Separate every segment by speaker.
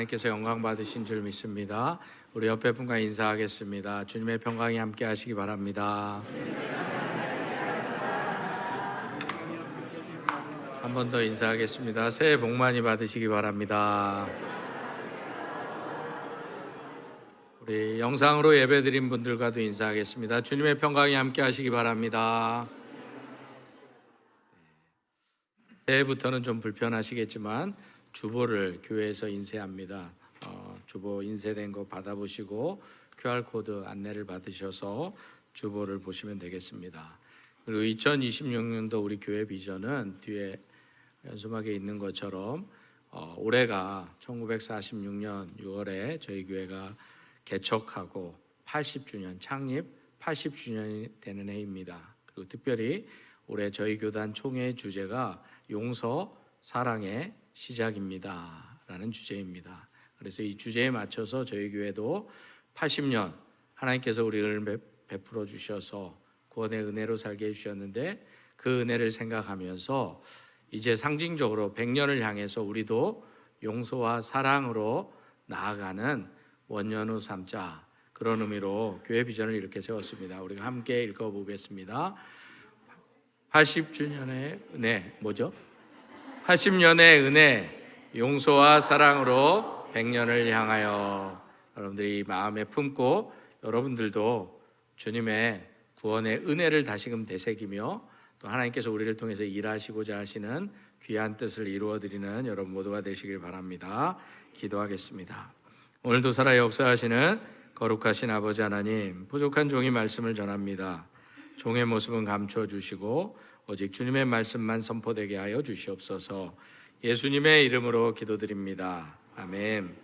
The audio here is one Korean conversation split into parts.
Speaker 1: 하나님께서 영광 받으신 줄 믿습니다. 우리 옆에 분과 인사하겠습니다. 주님의 평강이 함께 하시기 바랍니다. 한 번 더 인사하겠습니다. 새해 복 많이 받으시기 바랍니다. 우리 영상으로 예배드린 분들과도 인사하겠습니다. 주님의 평강이 함께 하시기 바랍니다. 새해부터는 좀 불편하시겠지만 주보를 교회에서 인쇄합니다. 주보 인쇄된 거 받아보시고 QR코드 안내를 받으셔서 주보를 보시면 되겠습니다. 그리고 2026년도 우리 교회 비전은 뒤에 연수막에 있는 것처럼 올해가 1946년 6월에 저희 교회가 개척하고 80주년, 창립 80주년이 되는 해입니다. 그리고 특별히 올해 저희 교단 총회의 주제가 용서, 사랑의 시작입니다 라는 주제입니다. 그래서 이 주제에 맞춰서 저희 교회도 80년 하나님께서 우리를 베풀어 주셔서 구원의 은혜로 살게 해주셨는데 그 은혜를 생각하면서 이제 상징적으로 100년을 향해서 우리도 용서와 사랑으로 나아가는 원년후 삼자, 그런 의미로 교회 비전을 이렇게 세웠습니다. 우리가 함께 읽어보겠습니다. 80주년의 은혜, 뭐죠? 80년의 은혜, 용서와 사랑으로 100년을 향하여. 여러분들이 마음에 품고 여러분들도 주님의 구원의 은혜를 다시금 되새기며 또 하나님께서 우리를 통해서 일하시고자 하시는 귀한 뜻을 이루어드리는 여러분 모두가 되시길 바랍니다. 기도하겠습니다. 오늘도 살아 역사하시는 거룩하신 아버지 하나님, 부족한 종이 말씀을 전합니다. 종의 모습은 감추어 주시고 오직 주님의 말씀만 선포되게 하여 주시옵소서. 예수님의 이름으로 기도드립니다. 아멘.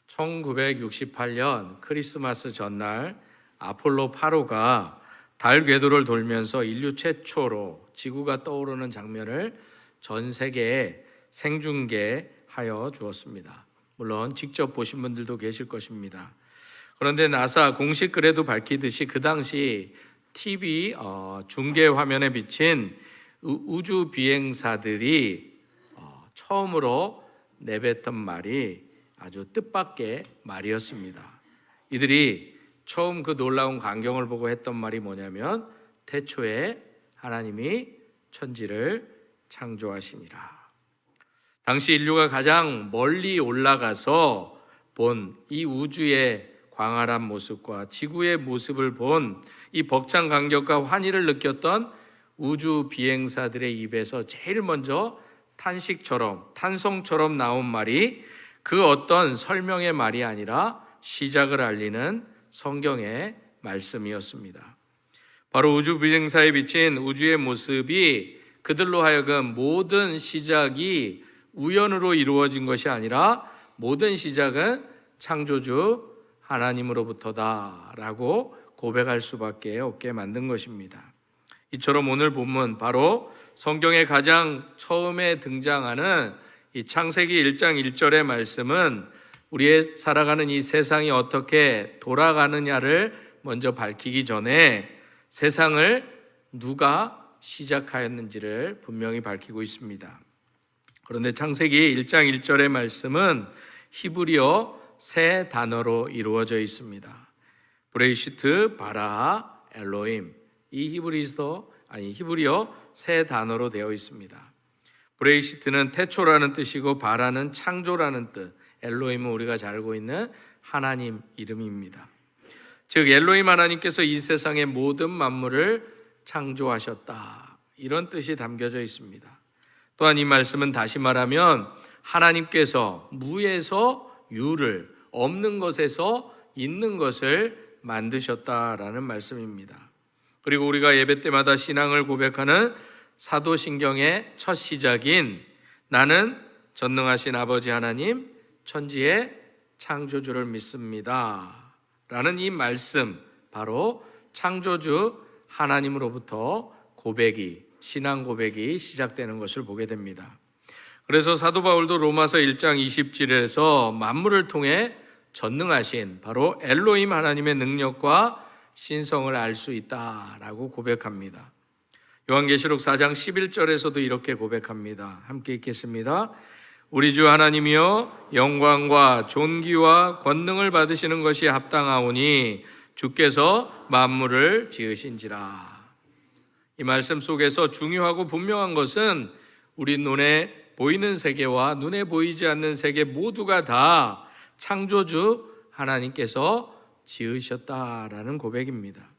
Speaker 1: 1968년 크리스마스 전날 아폴로 8호가 달 궤도를 돌면서 인류 최초로 지구가 떠오르는 장면을 전 세계에 생중계하여 주었습니다. 물론 직접 보신 분들도 계실 것입니다. 그런데 나사 공식 글에도 밝히듯이 그 당시 TV 중계 화면에 비친 우주 비행사들이 처음으로 내뱉은 말이 아주 뜻밖의 말이었습니다. 이들이 처음 그 놀라운 광경을 보고 했던 말이 뭐냐면 태초에 하나님이 천지를 창조하시니라. 당시 인류가 가장 멀리 올라가서 본 이 우주의 광활한 모습과 지구의 모습을 본 이 벅찬 감격과 환희를 느꼈던 우주 비행사들의 입에서 제일 먼저 탄성처럼 나온 말이 그 어떤 설명의 말이 아니라 시작을 알리는 성경의 말씀이었습니다. 바로 우주 비행사에 비친 우주의 모습이 그들로 하여금 모든 시작이 우연으로 이루어진 것이 아니라 모든 시작은 창조주 하나님으로부터다라고 고백할 수밖에 없게 만든 것입니다. 이처럼 오늘 본문 바로 성경의 가장 처음에 등장하는 이 창세기 1장 1절의 말씀은 우리의 살아가는 이 세상이 어떻게 돌아가느냐를 먼저 밝히기 전에 세상을 누가 시작하였는지를 분명히 밝히고 있습니다. 그런데 창세기 1장 1절의 말씀은 히브리어 세 단어로 이루어져 있습니다. 브레이시트, 바라, 엘로임. 이 히브리어 세 단어로 되어 있습니다. 브레이시트는 태초라는 뜻이고 바라는 창조라는 뜻, 엘로임은 우리가 잘 알고 있는 하나님 이름입니다. 즉 엘로임 하나님께서 이 세상의 모든 만물을 창조하셨다, 이런 뜻이 담겨져 있습니다. 또한 이 말씀은 다시 말하면 하나님께서 무에서 유를, 없는 것에서 있는 것을 만드셨다라는 말씀입니다. 그리고 우리가 예배 때마다 신앙을 고백하는 사도신경의 첫 시작인 나는 전능하신 아버지 하나님 천지의 창조주를 믿습니다 라는 이 말씀, 바로 창조주 하나님으로부터 신앙 고백이 시작되는 것을 보게 됩니다. 그래서 사도 바울도 로마서 1장 20절에서 만물을 통해 전능하신 바로 엘로힘 하나님의 능력과 신성을 알 수 있다라고 고백합니다. 요한계시록 4장 11절에서도 이렇게 고백합니다. 함께 읽겠습니다. 우리 주 하나님이여 영광과 존귀와 권능을 받으시는 것이 합당하오니 주께서 만물을 지으신지라. 이 말씀 속에서 중요하고 분명한 것은 우리 눈에 보이는 세계와 눈에 보이지 않는 세계 모두가 다 창조주 하나님께서 지으셨다라는 고백입니다.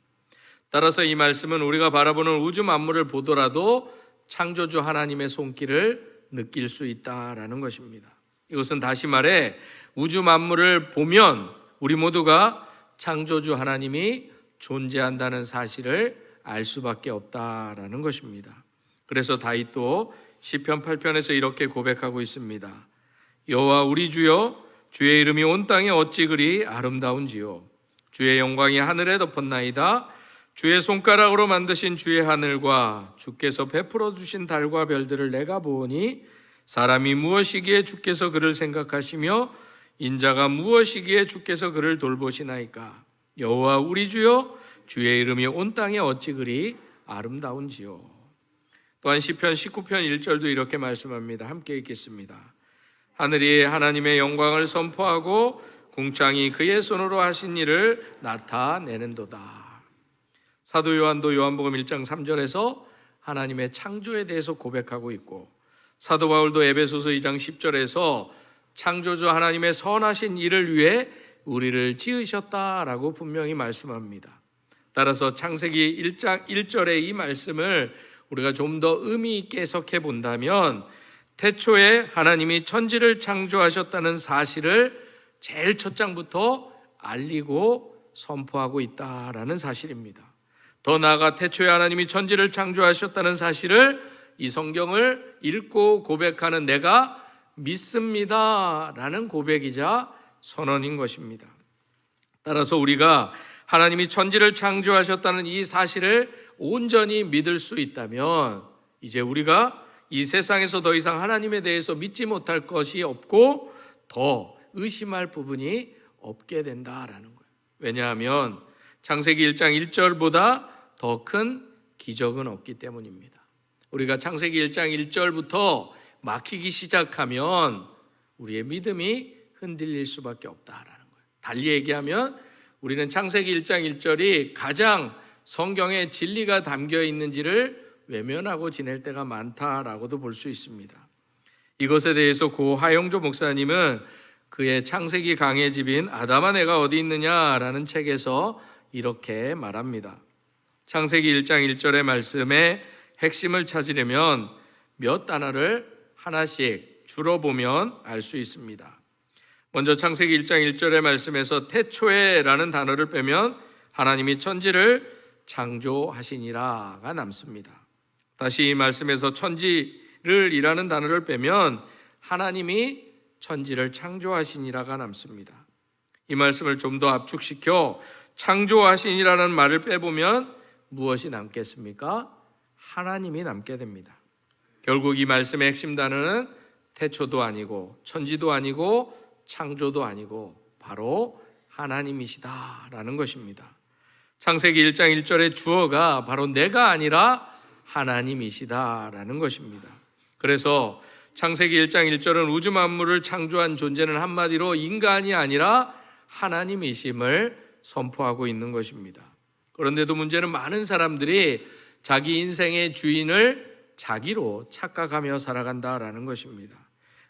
Speaker 1: 따라서 이 말씀은 우리가 바라보는 우주 만물을 보더라도 창조주 하나님의 손길을 느낄 수 있다라는 것입니다. 이것은 다시 말해 우주 만물을 보면 우리 모두가 창조주 하나님이 존재한다는 사실을 알 수밖에 없다라는 것입니다. 그래서 다윗도 시편 8편에서 이렇게 고백하고 있습니다. 여호와 우리 주여, 주의 이름이 온 땅에 어찌 그리 아름다운지요. 주의 영광이 하늘에 덮었나이다. 주의 손가락으로 만드신 주의 하늘과 주께서 베풀어 주신 달과 별들을 내가 보오니 사람이 무엇이기에 주께서 그를 생각하시며 인자가 무엇이기에 주께서 그를 돌보시나이까. 여호와 우리 주여, 주의 이름이 온 땅에 어찌 그리 아름다운지요. 또한 시편 19편 1절도 이렇게 말씀합니다. 함께 읽겠습니다. 하늘이 하나님의 영광을 선포하고 궁창이 그의 손으로 하신 일을 나타내는도다. 사도 요한도 요한복음 1장 3절에서 하나님의 창조에 대해서 고백하고 있고, 사도 바울도 에베소서 2장 10절에서 창조주 하나님의 선하신 일을 위해 우리를 지으셨다라고 분명히 말씀합니다. 따라서 창세기 1장 1절의 이 말씀을 우리가 좀 더 의미 있게 해석해 본다면 태초에 하나님이 천지를 창조하셨다는 사실을 제일 첫 장부터 알리고 선포하고 있다라는 사실입니다. 더 나아가 태초에 하나님이 천지를 창조하셨다는 사실을 이 성경을 읽고 고백하는 내가 믿습니다 라는 고백이자 선언인 것입니다. 따라서 우리가 하나님이 천지를 창조하셨다는 이 사실을 온전히 믿을 수 있다면 이제 우리가 이 세상에서 더 이상 하나님에 대해서 믿지 못할 것이 없고 더 의심할 부분이 없게 된다라는 거예요. 왜냐하면 창세기 1장 1절보다 더 큰 기적은 없기 때문입니다. 우리가 창세기 1장 1절부터 막히기 시작하면 우리의 믿음이 흔들릴 수밖에 없다라는 거예요. 달리 얘기하면 우리는 창세기 1장 1절이 가장 성경에 진리가 담겨 있는지를 외면하고 지낼 때가 많다라고도 볼 수 있습니다. 이것에 대해서 고 하영조 목사님은 그의 창세기 강의 집인 아담아 내가 어디 있느냐라는 책에서 이렇게 말합니다. 창세기 1장 1절의 말씀의 핵심을 찾으려면 몇 단어를 하나씩 줄어보면 알 수 있습니다. 먼저 창세기 1장 1절의 말씀에서 태초에라는 단어를 빼면 하나님이 천지를 창조하시니라가 남습니다. 다시 이 말씀에서 천지를 이라는 단어를 빼면 하나님이 천지를 창조하시니라가 남습니다. 이 말씀을 좀 더 압축시켜 창조하시니라는 말을 빼보면 무엇이 남겠습니까? 하나님이 남게 됩니다. 결국 이 말씀의 핵심 단어는 태초도 아니고 천지도 아니고 창조도 아니고 바로 하나님이시다라는 것입니다. 창세기 1장 1절의 주어가 바로 내가 아니라 하나님이시다라는 것입니다. 그래서 창세기 1장 1절은 우주 만물을 창조한 존재는 한마디로 인간이 아니라 하나님이심을 선포하고 있는 것입니다. 그런데도 문제는 많은 사람들이 자기 인생의 주인을 자기로 착각하며 살아간다라는 것입니다.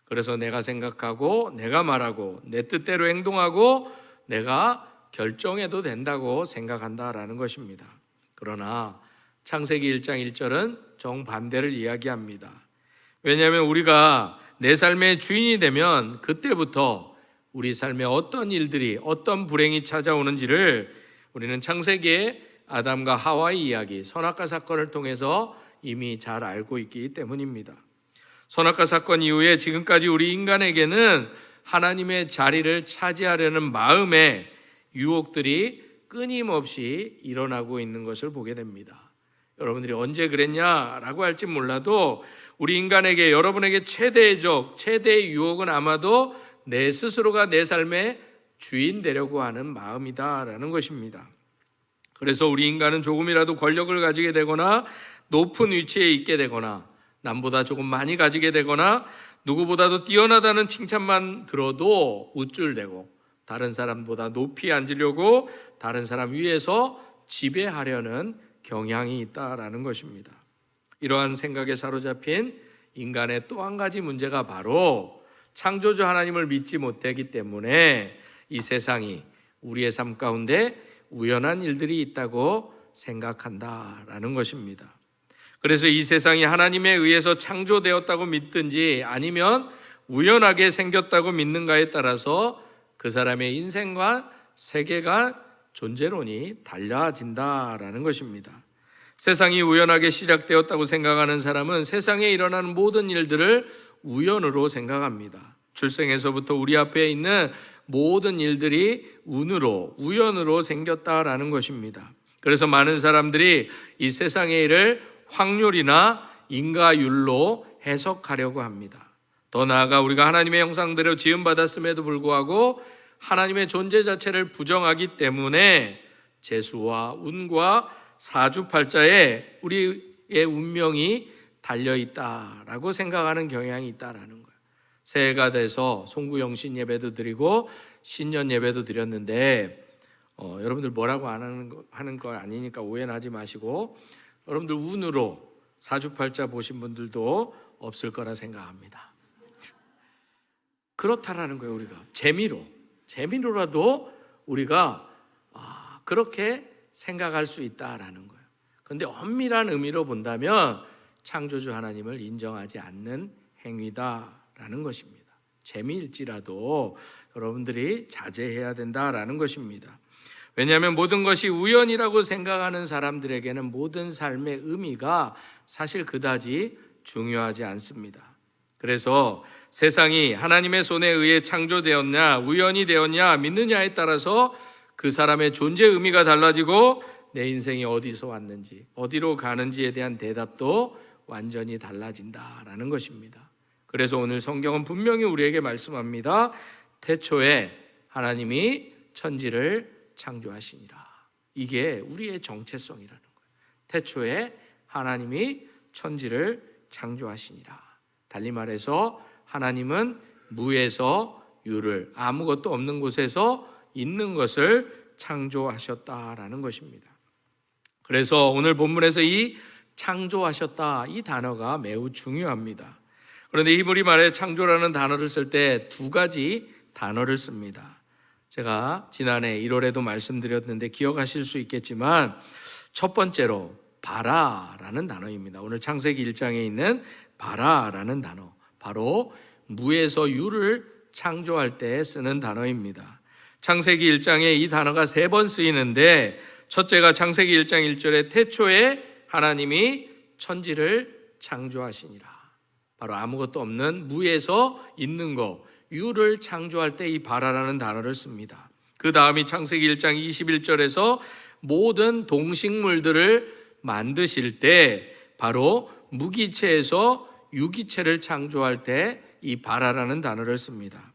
Speaker 1: 그래서 내가 생각하고 내가 말하고 내 뜻대로 행동하고 내가 결정해도 된다고 생각한다라는 것입니다. 그러나 창세기 1장 1절은 정반대를 이야기합니다. 왜냐하면 우리가 내 삶의 주인이 되면 그때부터 우리 삶에 어떤 일들이 어떤 불행이 찾아오는지를 우리는 창세기의 아담과 하와의 이야기, 선악과 사건을 통해서 이미 잘 알고 있기 때문입니다. 선악과 사건 이후에 지금까지 우리 인간에게는 하나님의 자리를 차지하려는 마음의 유혹들이 끊임없이 일어나고 있는 것을 보게 됩니다. 여러분들이 언제 그랬냐라고 할지 몰라도 우리 인간에게 여러분에게 최대의 유혹은 아마도 내 스스로가 내 삶의 주인 되려고 하는 마음이다라는 것입니다. 그래서 우리 인간은 조금이라도 권력을 가지게 되거나 높은 위치에 있게 되거나 남보다 조금 많이 가지게 되거나 누구보다도 뛰어나다는 칭찬만 들어도 우쭐대고 다른 사람보다 높이 앉으려고 다른 사람 위에서 지배하려는 경향이 있다라는 것입니다. 이러한 생각에 사로잡힌 인간의 또 한 가지 문제가 바로 창조주 하나님을 믿지 못하기 때문에 이 세상이 우리의 삶 가운데 우연한 일들이 있다고 생각한다라는 것입니다. 그래서 이 세상이 하나님에 의해서 창조되었다고 믿든지 아니면 우연하게 생겼다고 믿는가에 따라서 그 사람의 인생과 세계관, 존재론이 달라진다라는 것입니다. 세상이 우연하게 시작되었다고 생각하는 사람은 세상에 일어나는 모든 일들을 우연으로 생각합니다. 출생에서부터 우리 앞에 있는 모든 일들이 운으로, 우연으로 생겼다라는 것입니다. 그래서 많은 사람들이 이 세상의 일을 확률이나 인과율로 해석하려고 합니다. 더 나아가 우리가 하나님의 형상대로 지음받았음에도 불구하고 하나님의 존재 자체를 부정하기 때문에 재수와 운과 사주팔자에 우리의 운명이 달려있다라고 생각하는 경향이 있다라는 거예요. 새해가 돼서 송구영신 예배도 드리고 신년 예배도 드렸는데 여러분들 뭐라고 안 하는 거 아니니까 오해는 하지 마시고 여러분들 운으로 사주팔자 보신 분들도 없을 거라 생각합니다. 그렇다라는 거예요. 우리가 재미로라도 우리가 그렇게 생각할 수 있다라는 거예요. 그런데 엄밀한 의미로 본다면 창조주 하나님을 인정하지 않는 행위다라는 것입니다. 재미일지라도 여러분들이 자제해야 된다라는 것입니다. 왜냐하면 모든 것이 우연이라고 생각하는 사람들에게는 모든 삶의 의미가 사실 그다지 중요하지 않습니다. 그래서 세상이 하나님의 손에 의해 창조되었냐 우연이 되었냐 믿느냐에 따라서 그 사람의 존재 의미가 달라지고 내 인생이 어디서 왔는지 어디로 가는지에 대한 대답도 완전히 달라진다라는 것입니다. 그래서 오늘 성경은 분명히 우리에게 말씀합니다. 태초에 하나님이 천지를 창조하시니라. 이게 우리의 정체성이라는 거예요. 태초에 하나님이 천지를 창조하시니라. 달리 말해서 하나님은 무에서 유를, 아무것도 없는 곳에서 있는 것을 창조하셨다라는 것입니다. 그래서 오늘 본문에서 이 창조하셨다 이 단어가 매우 중요합니다. 그런데 히브리 말에 창조라는 단어를 쓸 때 두 가지 단어를 씁니다. 제가 지난해 1월에도 말씀드렸는데 기억하실 수 있겠지만 첫 번째로 바라라는 단어입니다. 오늘 창세기 1장에 있는 바라라는 단어, 바로 무에서 유를 창조할 때 쓰는 단어입니다. 창세기 1장에 이 단어가 3번 쓰이는데 첫째가 창세기 1장 1절에 태초에 하나님이 천지를 창조하시니라. 바로 아무것도 없는 무에서 있는 것, 유를 창조할 때 이 바라라는 단어를 씁니다. 그 다음이 창세기 1장 21절에서 모든 동식물들을 만드실 때 바로 무기체에서 유기체를 창조할 때 이 바라라는 단어를 씁니다.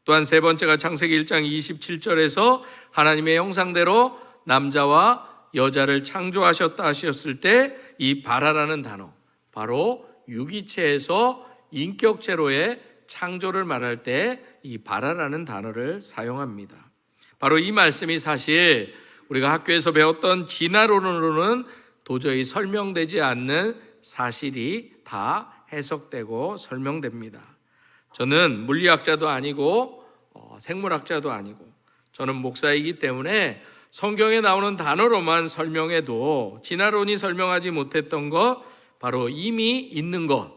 Speaker 1: 또한 세 번째가 창세기 1장 27절에서 하나님의 형상대로 남자와 여자를 창조하셨다 하셨을 때 이 바라라는 단어, 바로 유기체에서 인격체로의 창조를 말할 때 이 바라라는 단어를 사용합니다. 바로 이 말씀이 사실 우리가 학교에서 배웠던 진화론으로는 도저히 설명되지 않는 사실이 다 해석되고 설명됩니다. 저는 물리학자도 아니고 생물학자도 아니고 저는 목사이기 때문에 성경에 나오는 단어로만 설명해도 진화론이 설명하지 못했던 것, 바로 이미 있는 것,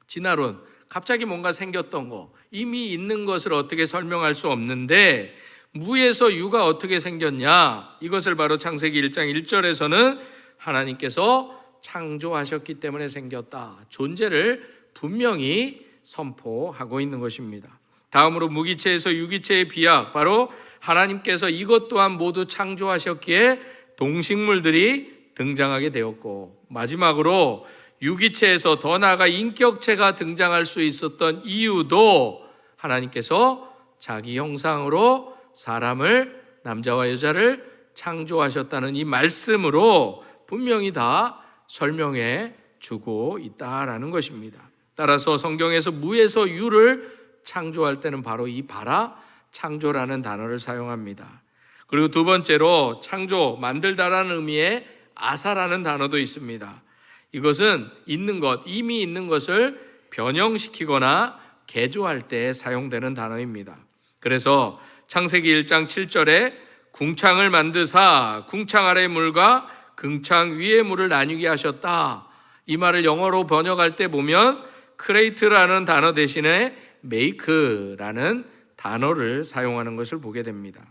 Speaker 1: 진화론, 갑자기 뭔가 생겼던 거, 이미 있는 것을 어떻게 설명할 수 없는데 무에서 유가 어떻게 생겼냐, 이것을 바로 창세기 1장 1절에서는 하나님께서 창조하셨기 때문에 생겼다, 존재를 분명히 선포하고 있는 것입니다. 다음으로 무기체에서 유기체의 비약, 바로 하나님께서 이것 또한 모두 창조하셨기에 동식물들이 등장하게 되었고, 마지막으로 유기체에서 더 나아가 인격체가 등장할 수 있었던 이유도 하나님께서 자기 형상으로 사람을, 남자와 여자를 창조하셨다는 이 말씀으로 분명히 다 설명해 주고 있다라는 것입니다. 따라서 성경에서 무에서 유를 창조할 때는 바로 이 바라 창조라는 단어를 사용합니다. 그리고 두 번째로 창조, 만들다라는 의미의 아사라는 단어도 있습니다. 이것은 있는 것, 이미 있는 것을 변형시키거나 개조할 때 사용되는 단어입니다. 그래서 창세기 1장 7절에 궁창을 만드사 궁창 아래 물과 궁창 위의 물을 나뉘게 하셨다. 이 말을 영어로 번역할 때 보면 create라는 단어 대신에 make라는 단어를 사용하는 것을 보게 됩니다.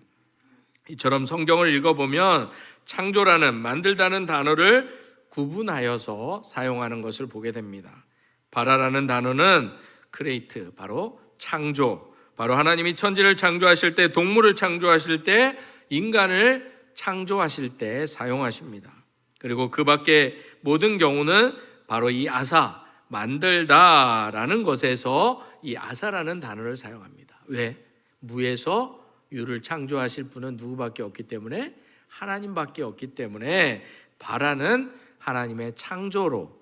Speaker 1: 이처럼 성경을 읽어보면 창조라는, 만들다는 단어를 구분하여서 사용하는 것을 보게 됩니다. 바라라는 단어는 create, 바로 창조, 바로 하나님이 천지를 창조하실 때, 동물을 창조하실 때, 인간을 창조하실 때 사용하십니다. 그리고 그 밖에 모든 경우는 바로 이 아사, 만들다라는 것에서 이 아사라는 단어를 사용합니다. 왜? 무에서 유를 창조하실 분은 누구밖에 없기 때문에, 하나님밖에 없기 때문에 바라는 하나님의 창조로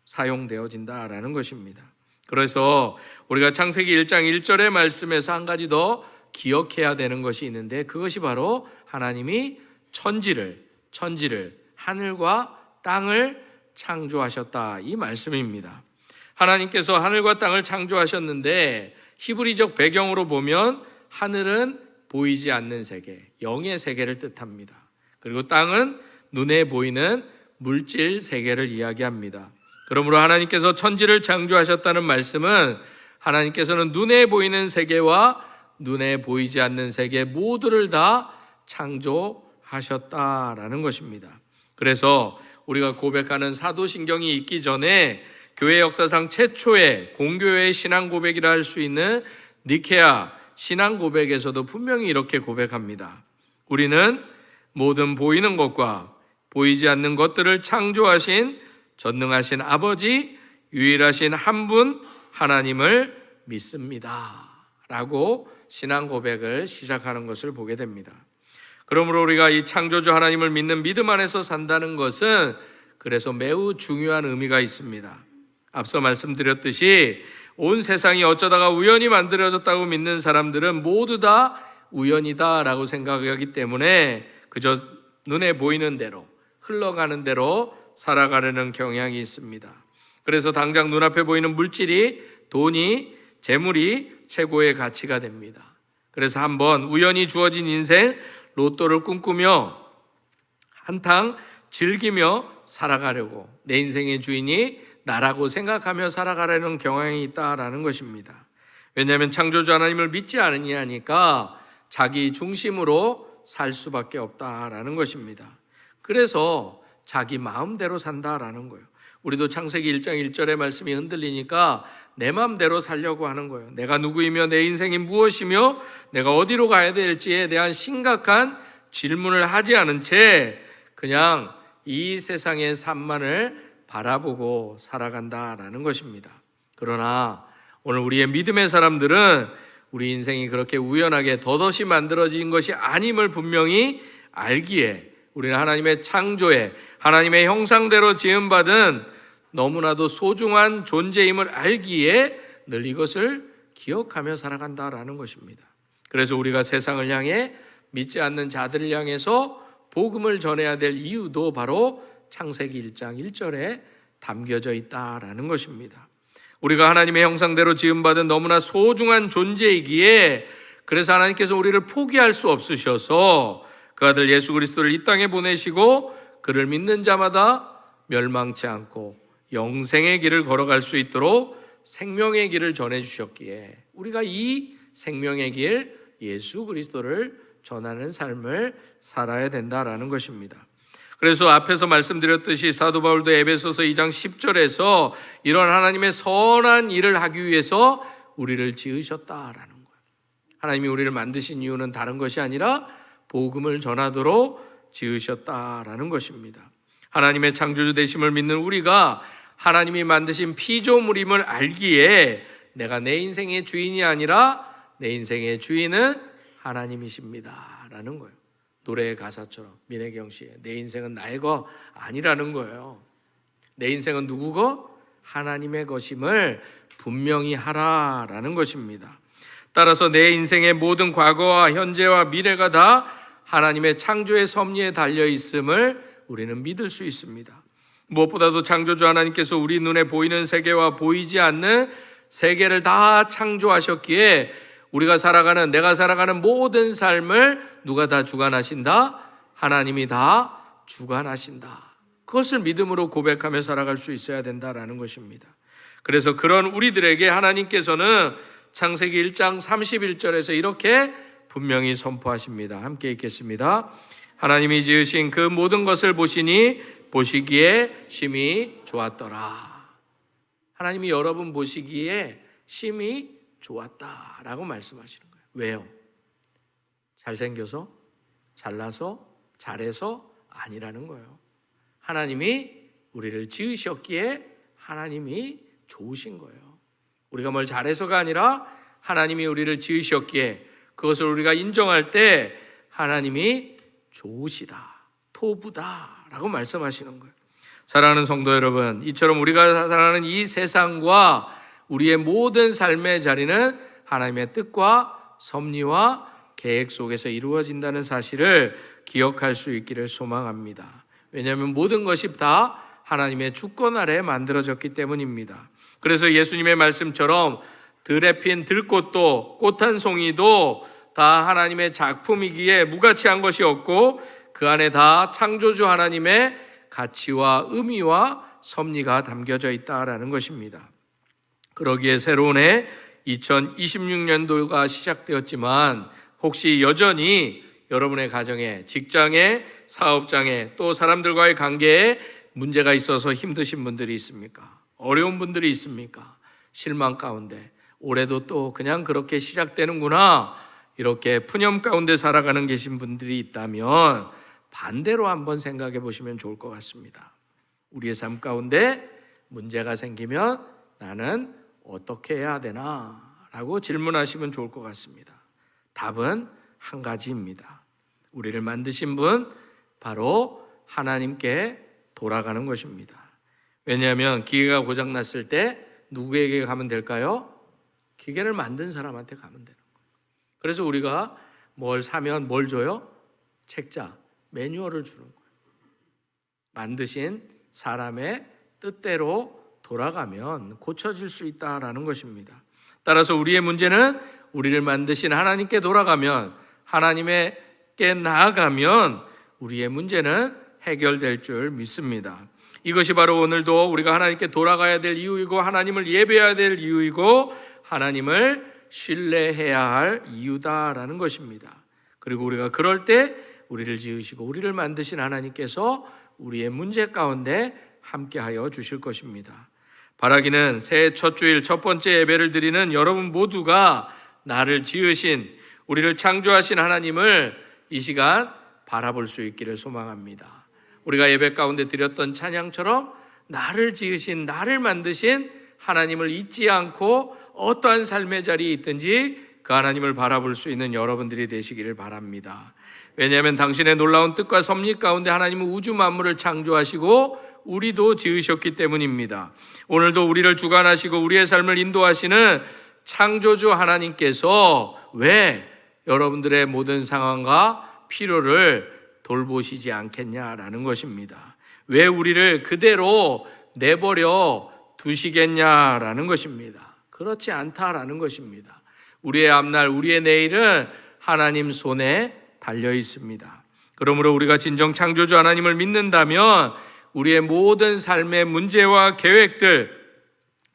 Speaker 1: 사용되어진다라는 것입니다. 그래서 우리가 창세기 1장 1절의 말씀에서 한 가지 더 기억해야 되는 것이 있는데, 그것이 바로 하나님이 천지를, 하늘과 땅을 창조하셨다, 이 말씀입니다. 하나님께서 하늘과 땅을 창조하셨는데 히브리적 배경으로 보면 하늘은 보이지 않는 세계, 영의 세계를 뜻합니다. 그리고 땅은 눈에 보이는 물질 세계를 이야기합니다. 그러므로 하나님께서 천지를 창조하셨다는 말씀은 하나님께서는 눈에 보이는 세계와 눈에 보이지 않는 세계 모두를 다 창조하셨다라는 것입니다. 그래서 우리가 고백하는 사도신경이 있기 전에 교회 역사상 최초의 공교회의 신앙 고백이라 할 수 있는 니케아 신앙 고백에서도 분명히 이렇게 고백합니다. 우리는 모든 보이는 것과 보이지 않는 것들을 창조하신 전능하신 아버지, 유일하신 한 분 하나님을 믿습니다 라고 신앙 고백을 시작하는 것을 보게 됩니다. 그러므로 우리가 이 창조주 하나님을 믿는 믿음 안에서 산다는 것은 그래서 매우 중요한 의미가 있습니다. 앞서 말씀드렸듯이 온 세상이 어쩌다가 우연히 만들어졌다고 믿는 사람들은 모두 다 우연이다라고 생각하기 때문에 그저 눈에 보이는 대로, 흘러가는 대로 살아가려는 경향이 있습니다. 그래서 당장 눈앞에 보이는 물질이, 돈이, 재물이 최고의 가치가 됩니다. 그래서 한번 우연히 주어진 인생 로또를 꿈꾸며 한탕 즐기며 살아가려고, 내 인생의 주인이 나라고 생각하며 살아가려는 경향이 있다라는 것입니다. 왜냐하면 창조주 하나님을 믿지 않으니까 자기 중심으로 살 수밖에 없다라는 것입니다. 그래서 자기 마음대로 산다라는 거예요. 우리도 창세기 1장 1절의 말씀이 흔들리니까 내 마음대로 살려고 하는 거예요. 내가 누구이며 내 인생이 무엇이며 내가 어디로 가야 될지에 대한 심각한 질문을 하지 않은 채 그냥 이 세상의 삶만을 바라보고 살아간다라는 것입니다. 그러나 오늘 우리의 믿음의 사람들은 우리 인생이 그렇게 우연하게 덧없이 만들어진 것이 아님을 분명히 알기에, 우리는 하나님의 창조에, 하나님의 형상대로 지음받은 너무나도 소중한 존재임을 알기에 늘 이것을 기억하며 살아간다라는 것입니다. 그래서 우리가 세상을 향해, 믿지 않는 자들을 향해서 복음을 전해야 될 이유도 바로 창세기 1장 1절에 담겨져 있다라는 것입니다. 우리가 하나님의 형상대로 지음받은 너무나 소중한 존재이기에, 그래서 하나님께서 우리를 포기할 수 없으셔서 그 아들 예수 그리스도를 이 땅에 보내시고 그를 믿는 자마다 멸망치 않고 영생의 길을 걸어갈 수 있도록 생명의 길을 전해주셨기에 우리가 이 생명의 길 예수 그리스도를 전하는 삶을 살아야 된다라는 것입니다. 그래서 앞에서 말씀드렸듯이 사도 바울도 에베소서 2장 10절에서 이런 하나님의 선한 일을 하기 위해서 우리를 지으셨다라는 거예요. 하나님이 우리를 만드신 이유는 다른 것이 아니라 복음을 전하도록 지으셨다라는 것입니다. 하나님의 창조주 되심을 믿는 우리가 하나님이 만드신 피조물임을 알기에 내가 내 인생의 주인이 아니라 내 인생의 주인은 하나님이십니다 라는 거예요. 노래의 가사처럼 민혜경 씨의 내 인생은 나의 거 아니라는 거예요. 내 인생은 누구고? 하나님의 것임을 분명히 하라라는 것입니다. 따라서 내 인생의 모든 과거와 현재와 미래가 다 하나님의 창조의 섭리에 달려 있음을 우리는 믿을 수 있습니다. 무엇보다도 창조주 하나님께서 우리 눈에 보이는 세계와 보이지 않는 세계를 다 창조하셨기에 우리가 살아가는, 내가 살아가는 모든 삶을 누가 다 주관하신다? 하나님이 다 주관하신다. 그것을 믿음으로 고백하며 살아갈 수 있어야 된다라는 것입니다. 그래서 그런 우리들에게 하나님께서는 창세기 1장 31절에서 이렇게 분명히 선포하십니다. 함께 읽겠습니다. 하나님이 지으신 그 모든 것을 보시니 보시기에 심히 좋았더라. 하나님이 여러분 보시기에 심히 좋았다라고 말씀하시는 거예요. 왜요? 잘생겨서? 잘나서? 잘해서? 아니라는 거예요. 하나님이 우리를 지으셨기에 하나님이 좋으신 거예요. 우리가 뭘 잘해서가 아니라 하나님이 우리를 지으셨기에 그것을 우리가 인정할 때 하나님이 좋으시다, 토부다라고 말씀하시는 거예요. 사랑하는 성도 여러분, 이처럼 우리가 살아가는 이 세상과 우리의 모든 삶의 자리는 하나님의 뜻과 섭리와 계획 속에서 이루어진다는 사실을 기억할 수 있기를 소망합니다. 왜냐하면 모든 것이 다 하나님의 주권 아래 만들어졌기 때문입니다. 그래서 예수님의 말씀처럼 들에 핀 들꽃도 꽃 한 송이도 다 하나님의 작품이기에 무가치한 것이 없고 그 안에 다 창조주 하나님의 가치와 의미와 섭리가 담겨져 있다라는 것입니다. 그러기에 새로운 해 2026년도가 시작되었지만 혹시 여전히 여러분의 가정에, 직장에, 사업장에 또 사람들과의 관계에 문제가 있어서 힘드신 분들이 있습니까? 어려운 분들이 있습니까? 실망 가운데 올해도 또 그냥 그렇게 시작되는구나 이렇게 푸념 가운데 살아가는 계신 분들이 있다면 반대로 한번 생각해 보시면 좋을 것 같습니다. 우리의 삶 가운데 문제가 생기면 나는 어떻게 해야 되나? 라고 질문하시면 좋을 것 같습니다. 답은 한 가지입니다. 우리를 만드신 분 바로 하나님께 돌아가는 것입니다. 왜냐하면 기계가 고장났을 때 누구에게 가면 될까요? 기계를 만든 사람한테 가면 되는 거예요. 그래서 우리가 뭘 사면 뭘 줘요? 책자, 매뉴얼을 주는 거예요. 만드신 사람의 뜻대로 돌아가면 고쳐질 수 있다라는 것입니다. 따라서 우리의 문제는 우리를 만드신 하나님께 돌아가면, 하나님께 나아가면 우리의 문제는 해결될 줄 믿습니다. 이것이 바로 오늘도 우리가 하나님께 돌아가야 될 이유이고 하나님을 예배해야 될 이유이고 하나님을 신뢰해야 할 이유다라는 것입니다. 그리고 우리가 그럴 때 우리를 지으시고 우리를 만드신 하나님께서 우리의 문제 가운데 함께하여 주실 것입니다. 바라기는 새해 첫 주일 첫 번째 예배를 드리는 여러분 모두가 나를 지으신, 우리를 창조하신 하나님을 이 시간 바라볼 수 있기를 소망합니다. 우리가 예배 가운데 드렸던 찬양처럼 나를 지으신, 나를 만드신 하나님을 잊지 않고 어떠한 삶의 자리에 있든지 그 하나님을 바라볼 수 있는 여러분들이 되시기를 바랍니다. 왜냐하면 당신의 놀라운 뜻과 섭리 가운데 하나님은 우주 만물을 창조하시고 우리도 지으셨기 때문입니다. 오늘도 우리를 주관하시고 우리의 삶을 인도하시는 창조주 하나님께서 왜 여러분들의 모든 상황과 필요를 돌보시지 않겠냐라는 것입니다. 왜 우리를 그대로 내버려 두시겠냐라는 것입니다. 그렇지 않다라는 것입니다. 우리의 앞날, 우리의 내일은 하나님 손에 달려 있습니다. 그러므로 우리가 진정 창조주 하나님을 믿는다면 우리의 모든 삶의 문제와 계획들,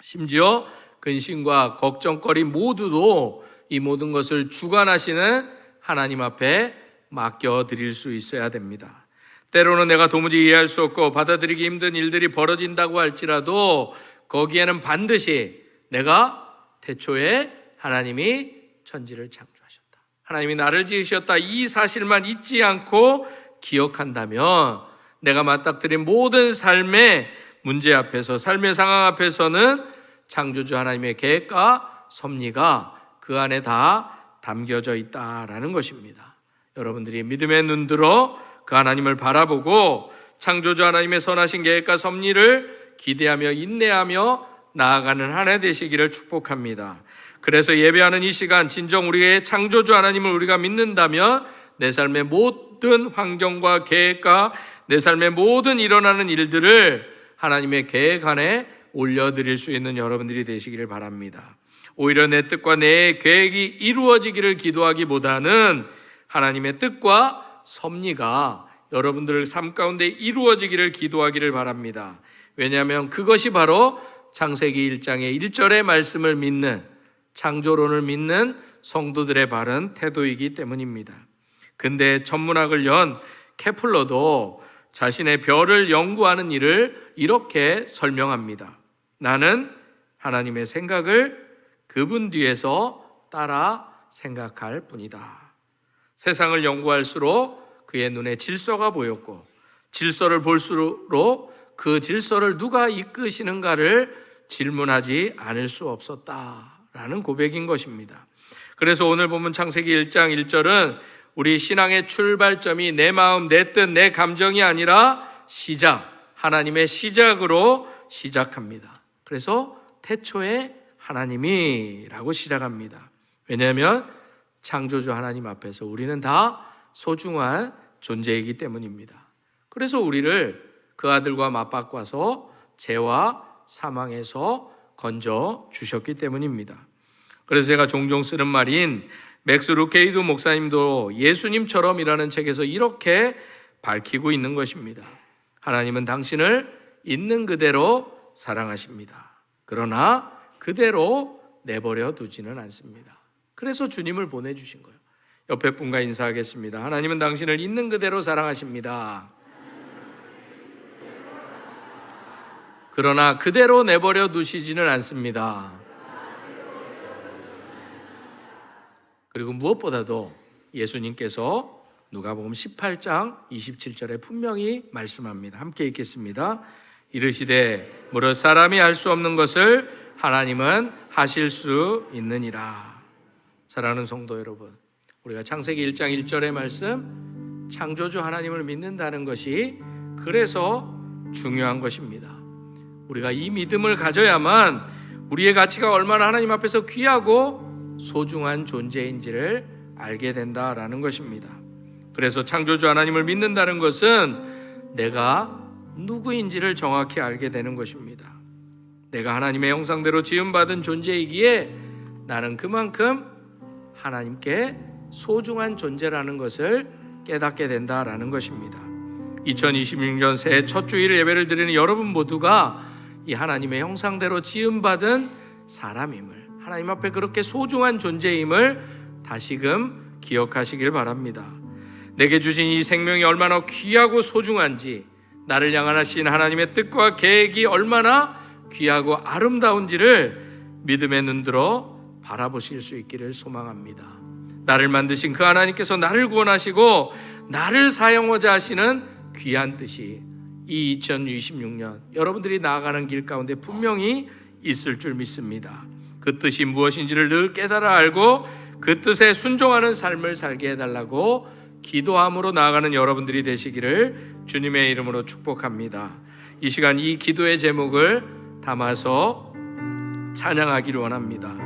Speaker 1: 심지어 근심과 걱정거리 모두도 이 모든 것을 주관하시는 하나님 앞에 맡겨드릴 수 있어야 됩니다. 때로는 내가 도무지 이해할 수 없고 받아들이기 힘든 일들이 벌어진다고 할지라도 거기에는 반드시 내가 태초에 하나님이 천지를 창조하셨다, 하나님이 나를 지으셨다, 이 사실만 잊지 않고 기억한다면 내가 맞닥뜨린 모든 삶의 문제 앞에서, 삶의 상황 앞에서는 창조주 하나님의 계획과 섭리가 그 안에 다 담겨져 있다라는 것입니다. 여러분들이 믿음의 눈 들어 그 하나님을 바라보고 창조주 하나님의 선하신 계획과 섭리를 기대하며 인내하며 나아가는 한 해 되시기를 축복합니다. 그래서 예배하는 이 시간 진정 우리의 창조주 하나님을 우리가 믿는다면 내 삶의 모든 환경과 계획과 내 삶의 모든 일어나는 일들을 하나님의 계획 안에 올려드릴 수 있는 여러분들이 되시기를 바랍니다. 오히려 내 뜻과 내 계획이 이루어지기를 기도하기보다는 하나님의 뜻과 섭리가 여러분들 삶 가운데 이루어지기를 기도하기를 바랍니다. 왜냐하면 그것이 바로 창세기 1장의 1절의 말씀을 믿는, 창조론을 믿는 성도들의 바른 태도이기 때문입니다. 근데 천문학을 연 케플러도 자신의 별을 연구하는 일을 이렇게 설명합니다. 나는 하나님의 생각을 그분 뒤에서 따라 생각할 뿐이다. 세상을 연구할수록 그의 눈에 질서가 보였고, 질서를 볼수록 그 질서를 누가 이끄시는가를 질문하지 않을 수 없었다라는 고백인 것입니다. 그래서 오늘 보면 창세기 1장 1절은 우리 신앙의 출발점이 내 마음, 내 뜻, 내 감정이 아니라 시작, 하나님의 시작으로 시작합니다. 그래서 태초에 하나님이라고 시작합니다. 왜냐하면 창조주 하나님 앞에서 우리는 다 소중한 존재이기 때문입니다. 그래서 우리를 그 아들과 맞바꿔서 죄와 사망에서 건져 주셨기 때문입니다. 그래서 제가 종종 쓰는 말인 맥스 루케이드 목사님도 예수님처럼이라는 책에서 이렇게 밝히고 있는 것입니다. 하나님은 당신을 있는 그대로 사랑하십니다. 그러나 그대로 내버려 두지는 않습니다. 그래서 주님을 보내주신 거예요. 옆에 분과 인사하겠습니다. 하나님은 당신을 있는 그대로 사랑하십니다. 그러나 그대로 내버려 두시지는 않습니다. 그리고 무엇보다도 예수님께서 누가복음 18장 27절에 분명히 말씀합니다. 함께 읽겠습니다. 이르시되 무릇 사람이 할 수 없는 것을 하나님은 하실 수 있느니라. 사랑하는 성도 여러분, 우리가 창세기 1장 1절의 말씀, 창조주 하나님을 믿는다는 것이 그래서 중요한 것입니다. 우리가 이 믿음을 가져야만 우리의 가치가 얼마나 하나님 앞에서 귀하고 소중한 존재인지를 알게 된다라는 것입니다. 그래서 창조주 하나님을 믿는다는 것은 내가 누구인지를 정확히 알게 되는 것입니다. 내가 하나님의 형상대로 지음받은 존재이기에 나는 그만큼 하나님께 소중한 존재라는 것을 깨닫게 된다라는 것입니다. 2026년 새해 첫 주일 예배를 드리는 여러분 모두가 이 하나님의 형상대로 지음받은 사람임을, 하나님 앞에 그렇게 소중한 존재임을 다시금 기억하시길 바랍니다. 내게 주신 이 생명이 얼마나 귀하고 소중한지, 나를 향하신 하나님의 뜻과 계획이 얼마나 귀하고 아름다운지를 믿음의 눈들어 바라보실 수 있기를 소망합니다. 나를 만드신 그 하나님께서 나를 구원하시고 나를 사용하자 하시는 귀한 뜻이 이 2026년 여러분들이 나아가는 길 가운데 분명히 있을 줄 믿습니다. 그 뜻이 무엇인지를 늘 깨달아 알고 그 뜻에 순종하는 삶을 살게 해달라고 기도함으로 나아가는 여러분들이 되시기를 주님의 이름으로 축복합니다. 이 시간 이 기도의 제목을 담아서 찬양하기를 원합니다.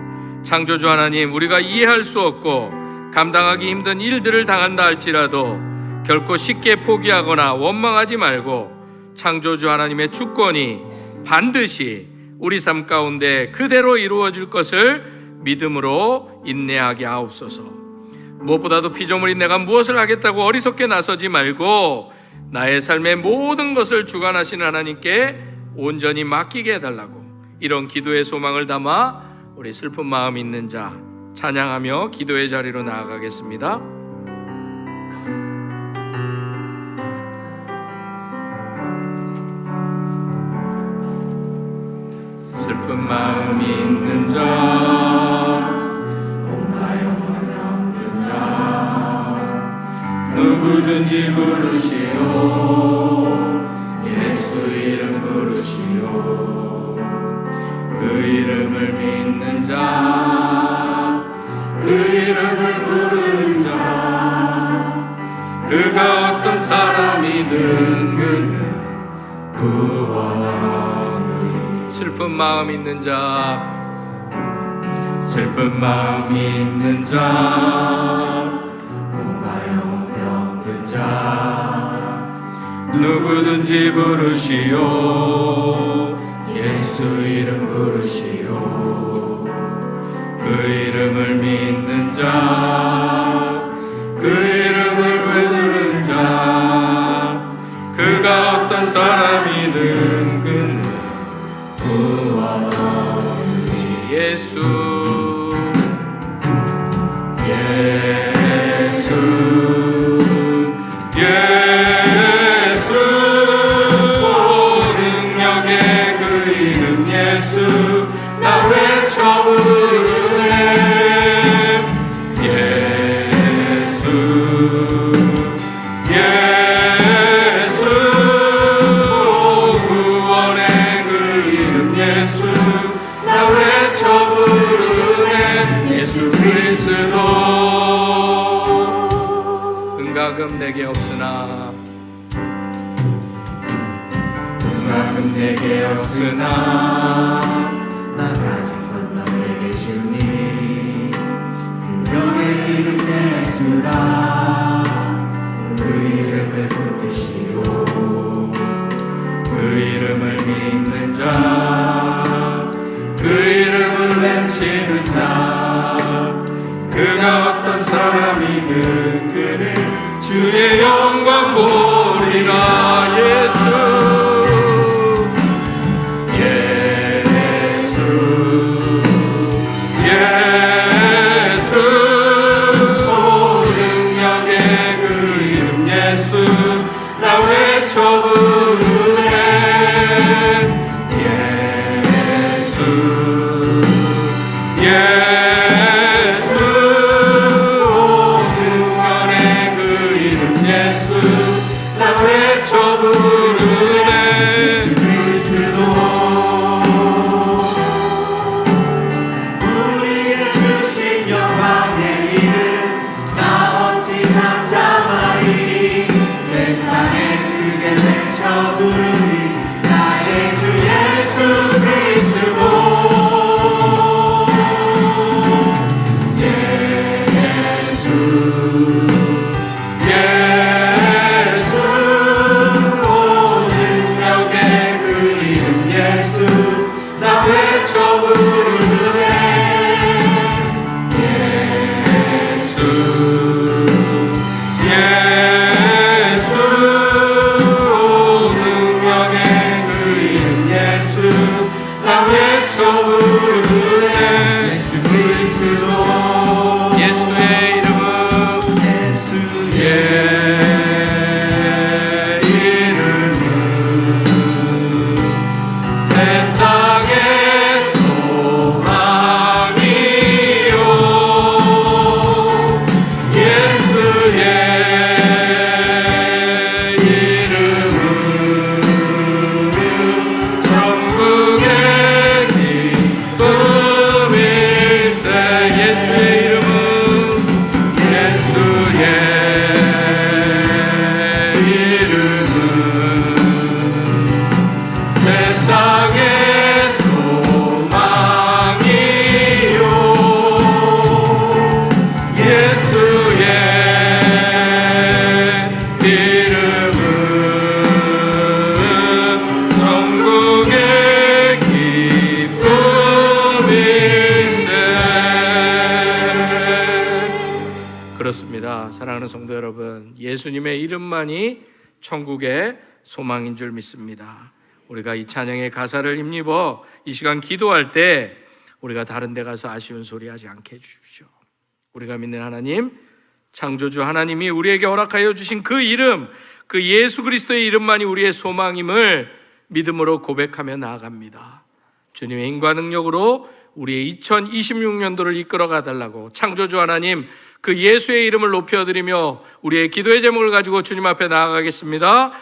Speaker 1: 창조주 하나님, 우리가 이해할 수 없고 감당하기 힘든 일들을 당한다 할지라도 결코 쉽게 포기하거나 원망하지 말고 창조주 하나님의 주권이 반드시 우리 삶 가운데 그대로 이루어질 것을 믿음으로 인내하게 하옵소서. 무엇보다도 피조물인 내가 무엇을 하겠다고 어리석게 나서지 말고 나의 삶의 모든 것을 주관하시는 하나님께 온전히 맡기게 해달라고, 이런 기도의 소망을 담아 우리 슬픈 마음 있는 자 찬양하며 기도의 자리로 나아가겠습니다. 슬픈 마음 있는 자, 온나 영원 남는 자, 누구든지 부르시오. 예수 이름 부르시오. 그 이름을 믿는 자, 그 이름을 부르는 자, 그가 어떤 사람이든 그는 구원하리. 슬픈 마음 있는 자,
Speaker 2: 슬픈 마음 있는 자, 몸과 영혼 병든 자, 누구든지 부르시오. 예수 이름 부르시오. 그 이름을 믿는 자, 그 이름을 부르는 자, 그가 어떤 사람이든 그는 구원 얻으리.
Speaker 1: 예수
Speaker 2: 예수 오 능력의 그 이름 예수 나 외쳐 부르네. 예수 오 구원의 그 이름 예수 나 외쳐 부르네. 예수 그리스도
Speaker 1: 은과금 내게 없으나
Speaker 2: 은과금 내게 없으나 나 가진 건 너에게 주니. 그 명의 이름 예수라 그 이름을 붙드시오. 그 이름을 믿는 자, 그 이름을 외치는 자, 그가 어떤 사람이든 그는 주의 영광 보리라. 예수 예수 오 능력의 그 이름 예수 나 외쳐 부르네. 예수 오 구원의 그 이름 예수 나 외쳐 부르네. 예수 그리스도 우리에게 주신 영광의 이름 나 어찌 잠잠하리. 세상에 크게 외쳐 부르리 나의 주 예수 그리스도. 예수 오 능력의 그 이름 예수 나 외쳐 부르네. 예수 오 능력의 그 이름 예수 나 외쳐 부르네. 예수 그리스도
Speaker 1: 예수의 이름은
Speaker 2: 예수의 이름은 세상의 소망이요. 예수의 이름은 천국의 기쁨일세. 예수의 이름은 세상의 소망이요. 예수의 이름은 천국의 기쁨일세.
Speaker 1: 그렇습니다. 사랑하는 성도 여러분, 예수님의 이름만이 천국의 소망인 줄 믿습니다. 우리가 이 찬양의 가사를 힘입어 이 시간 기도할 때 우리가 다른 데 가서 아쉬운 소리 하지 않게 해주십시오. 우리가 믿는 하나님, 창조주 하나님이 우리에게 허락하여 주신 그 이름, 그 예수 그리스도의 이름만이 우리의 소망임을 믿음으로 고백하며 나아갑니다. 주님의 힘과 능력으로 우리의 2026년도를 이끌어가 달라고 창조주 하나님, 그 예수의 이름을 높여드리며 우리의 기도의 제목을 가지고 주님 앞에 나아가겠습니다.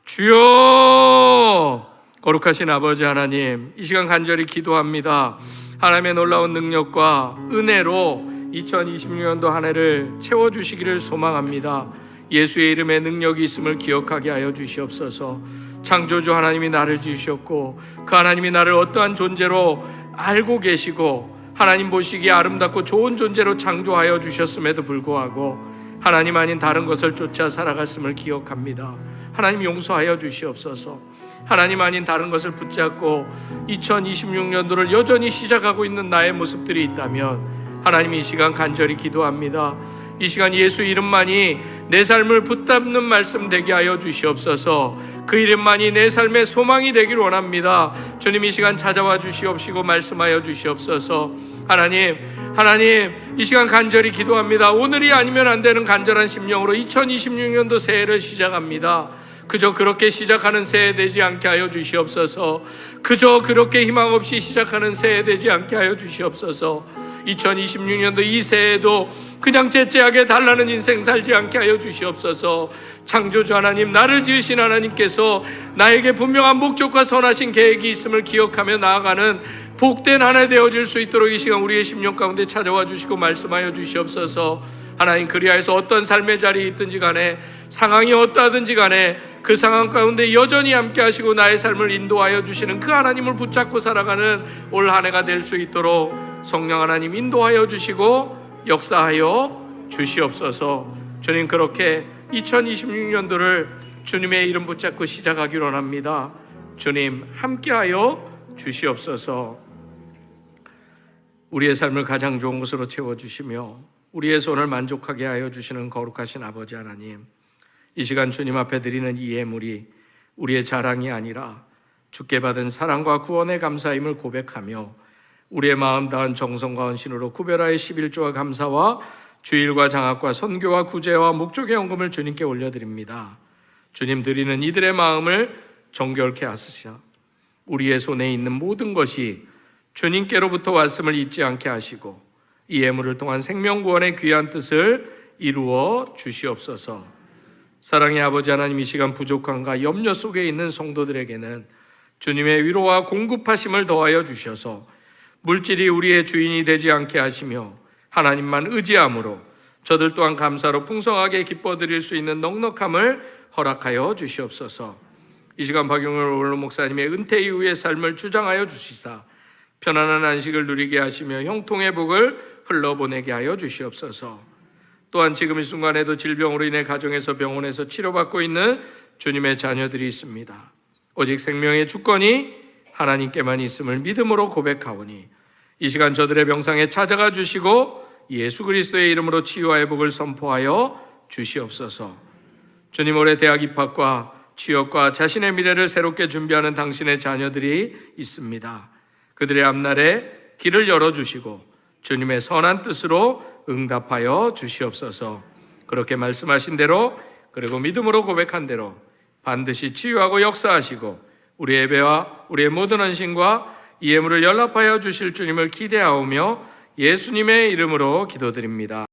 Speaker 1: 주여, 거룩하신 아버지 하나님, 이 시간 간절히 기도합니다. 하나님의 놀라운 능력과 은혜로 2026년도 한 해를 채워주시기를 소망합니다. 예수의 이름에 능력이 있음을 기억하게 하여 주시옵소서. 창조주 하나님이 나를 지으셨고 그 하나님이 나를 어떠한 존재로 알고 계시고 하나님 보시기에 아름답고 좋은 존재로 창조하여 주셨음에도 불구하고 하나님 아닌 다른 것을 쫓아 살아갔음을 기억합니다. 하나님 용서하여 주시옵소서. 하나님 아닌 다른 것을 붙잡고 2026년도를 여전히 시작하고 있는 나의 모습들이 있다면 하나님 이 시간 간절히 기도합니다. 이 시간 예수 이름만이 내 삶을 붙잡는 말씀 되게 하여 주시옵소서. 그 이름만이 내 삶의 소망이 되길 원합니다. 주님 이 시간 찾아와 주시옵시고 말씀하여 주시옵소서. 하나님 이 시간 간절히 기도합니다. 오늘이 아니면 안 되는 간절한 심령으로 2026년도 새해를 시작합니다. 그저 그렇게 시작하는 새해 되지 않게 하여 주시옵소서. 그저 그렇게 희망 없이 시작하는 새해 되지 않게 하여 주시옵소서. 2026년도 이 새해에도 그냥 째째하게 달라는 인생 살지 않게 하여 주시옵소서. 창조주 하나님, 나를 지으신 하나님께서 나에게 분명한 목적과 선하신 계획이 있음을 기억하며 나아가는 복된 한 해 되어질 수 있도록 이 시간 우리의 심령 가운데 찾아와 주시고 말씀하여 주시옵소서. 하나님, 그리하여서 어떤 삶의 자리에 있든지 간에 상황이 어떠하든지 간에 그 상황 가운데 여전히 함께 하시고 나의 삶을 인도하여 주시는 그 하나님을 붙잡고 살아가는 올 한 해가 될 수 있도록 성령 하나님 인도하여 주시고 역사하여 주시옵소서. 주님, 그렇게 2026년도를 주님의 이름 붙잡고 시작하기로 합니다. 주님, 함께하여 주시옵소서. 우리의 삶을 가장 좋은 것으로 채워주시며 우리의 손을 만족하게 하여 주시는 거룩하신 아버지 하나님, 이 시간 주님 앞에 드리는 이 예물이 우리의 자랑이 아니라 주께 받은 사랑과 구원의 감사임을 고백하며 우리의 마음 다한 정성과 헌신으로 구별하여 11조와 감사와 주일과 장학과 선교와 구제와 목적의 헌금을 주님께 올려드립니다. 주님, 드리는 이들의 마음을 정결케 하시사 우리의 손에 있는 모든 것이 주님께로부터 왔음을 잊지 않게 하시고 이 예물을 통한 생명구원의 귀한 뜻을 이루어 주시옵소서. 사랑의 아버지 하나님, 이 시간 부족함과 염려 속에 있는 성도들에게는 주님의 위로와 공급하심을 더하여 주셔서 물질이 우리의 주인이 되지 않게 하시며 하나님만 의지함으로 저들 또한 감사로 풍성하게 기뻐 드릴 수 있는 넉넉함을 허락하여 주시옵소서. 이 시간 박용을 원로 목사님의 은퇴 이후의 삶을 주장하여 주시사 편안한 안식을 누리게 하시며 형통의 복을 흘러보내게 하여 주시옵소서. 또한 지금 이 순간에도 질병으로 인해 가정에서 병원에서 치료받고 있는 주님의 자녀들이 있습니다. 오직 생명의 주권이 하나님께만 있음을 믿음으로 고백하오니 이 시간 저들의 병상에 찾아가 주시고 예수 그리스도의 이름으로 치유와 회복을 선포하여 주시옵소서. 주님, 올해 대학 입학과 취업과 자신의 미래를 새롭게 준비하는 당신의 자녀들이 있습니다. 그들의 앞날에 길을 열어주시고 주님의 선한 뜻으로 응답하여 주시옵소서. 그렇게 말씀하신 대로 그리고 믿음으로 고백한 대로 반드시 치유하고 역사하시고 우리 예배와 우리의 모든 헌신과 이 예물을 연락하여 주실 주님을 기대하오며 예수님의 이름으로 기도드립니다.